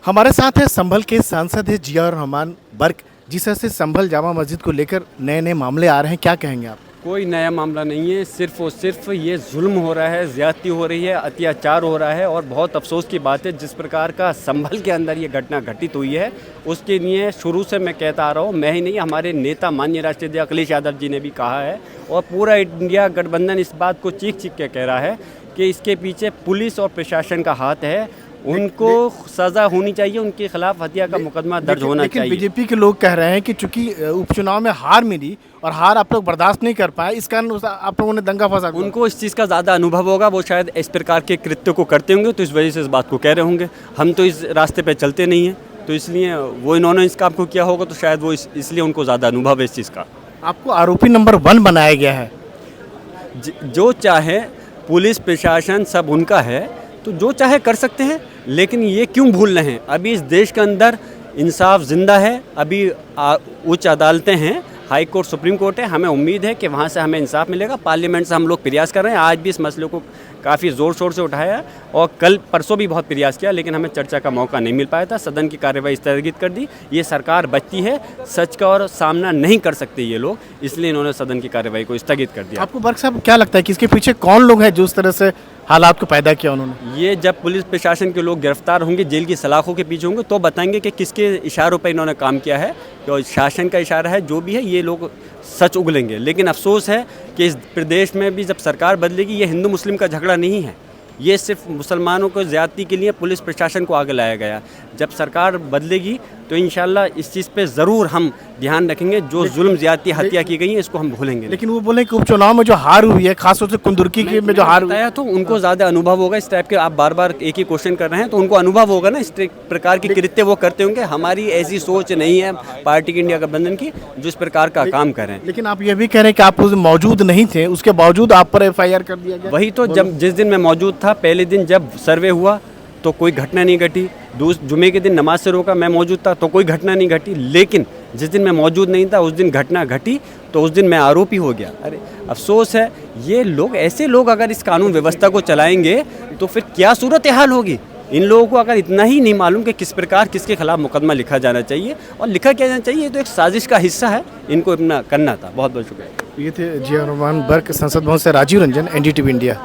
हमारे साथ है संभल के सांसद है जिया रहमान बर्क। जिस तरह से संभल जामा मस्जिद को लेकर नए नए मामले आ रहे हैं, क्या कहेंगे आप? कोई नया मामला नहीं है, सिर्फ और सिर्फ ये जुल्म हो रहा है, ज़्यादती हो रही है, अत्याचार हो रहा है। और बहुत अफसोस की बात है, जिस प्रकार का संभल के अंदर ये घटना घटित हुई है, उसके लिए शुरू से मैं कहता आ रहा हूँ, मैं ही नहीं, हमारे नेता माननीय राष्ट्रीय अध्यक्ष अखिलेश यादव जी ने भी कहा है, और पूरा इंडिया गठबंधन इस बात को चीख चीख के कह रहा है कि इसके पीछे पुलिस और प्रशासन का हाथ है। उनको सज़ा होनी चाहिए, उनके खिलाफ हत्या का मुकदमा दर्ज होना चाहिए। बीजेपी के लोग कह रहे हैं कि चूंकि उपचुनाव में हार मिली और हार आप लोग बर्दाश्त नहीं कर पाए, इस कारण आप लोगों ने दंगा फसाद। उनको इस चीज़ का ज़्यादा अनुभव होगा, वो शायद इस प्रकार के कृत्य को करते होंगे, तो इस वजह से इस बात को कह रहे होंगे। हम तो इस रास्ते पे चलते नहीं हैं, तो इसलिए वो इन्होंने इस काम को किया होगा, तो शायद वो इसलिए उनको ज़्यादा अनुभव है इस चीज़ का। आपको आरोपी नंबर 1 बनाया गया है। जो चाहे पुलिस प्रशासन सब उनका है, तो जो चाहे कर सकते हैं, लेकिन ये क्यों भूल रहे हैं? अभी इस देश के अंदर इंसाफ जिंदा है, अभी उच्च अदालतें हैं, हाई कोर्ट, सुप्रीम कोर्ट है, हमें उम्मीद है कि वहाँ से हमें इंसाफ मिलेगा। पार्लियामेंट से हम लोग प्रयास कर रहे हैं, आज भी इस मसले को काफ़ी ज़ोर शोर से उठाया, और कल परसों भी बहुत प्रयास किया, लेकिन हमें चर्चा का मौका नहीं मिल पाया था। सदन की कार्यवाही स्थगित कर दी। ये सरकार बचती है, सच का और सामना नहीं कर सकते ये लोग, इसलिए इन्होंने सदन की कार्यवाही को स्थगित कर दिया। आपको बर्क साहब क्या लगता है कि इसके पीछे कौन लोग हैं जो उस तरह से हालात को पैदा किया उन्होंने? ये जब पुलिस प्रशासन के लोग गिरफ्तार होंगे, जेल की सलाखों के पीछे होंगे, तो बताएंगे कि किसके इशारों पर इन्होंने काम किया है। तो शासन का इशारा है, जो भी है, ये लोग सच उगलेंगे। लेकिन अफसोस है कि इस प्रदेश में भी जब सरकार बदलेगी, ये हिंदू मुस्लिम का झगड़ा नहीं है, ये सिर्फ मुसलमानों को ज़्यादती के लिए पुलिस प्रशासन को आगे लाया गया। जब सरकार बदलेगी तो इंशाल्लाह इस चीज़ पे ज़रूर हम ध्यान रखेंगे। जो जुल्म ज़्यादती हत्या की गई है, इसको हम भूलेंगे। लेकिन वो बोले कि उपचुनाव में जो हार हुई है, खासतौर से कुंदुर्की में जो हार हुई है, तो उनको ज़्यादा अनुभव होगा इस टाइप के। आप बार बार एक ही क्वेश्चन कर रहे हैं, तो उनको अनुभव होगा ना, इस प्रकार के कृत्य वो करते होंगे। हमारी ऐसी सोच नहीं है पार्टी की, इंडिया गठबंधन की, जो इस प्रकार का काम करें। लेकिन आप ये भी कह रहे हैं कि आप उस मौजूद नहीं थे, उसके बावजूद आप पर FIR कर दिया गया। वही तो, जब जिस दिन मैं मौजूद था, पहले दिन जब सर्वे हुआ तो कोई घटना नहीं घटी, जुमे के दिन नमाज से रोका, मैं मौजूद था तो कोई घटना नहीं घटी। लेकिन जिस दिन मैं मौजूद नहीं था, उस दिन घटना घटी, तो उस दिन मैं आरोपी हो गया। अरे अफसोस है, ये लोग, ऐसे लोग अगर इस कानून व्यवस्था को चलाएंगे तो फिर क्या सूरत हाल होगी। इन लोगों को अगर इतना ही नहीं मालूम कि किस प्रकार किसके खिलाफ मुकदमा लिखा जाना चाहिए और लिखा क्या जाना चाहिए, तो एक साजिश का हिस्सा है, इनको इतना करना था। बहुत बहुत शुक्रिया। ये थे जिया रहमान बर्क, संसद भवन से राजीव रंजन, NDTV इंडिया।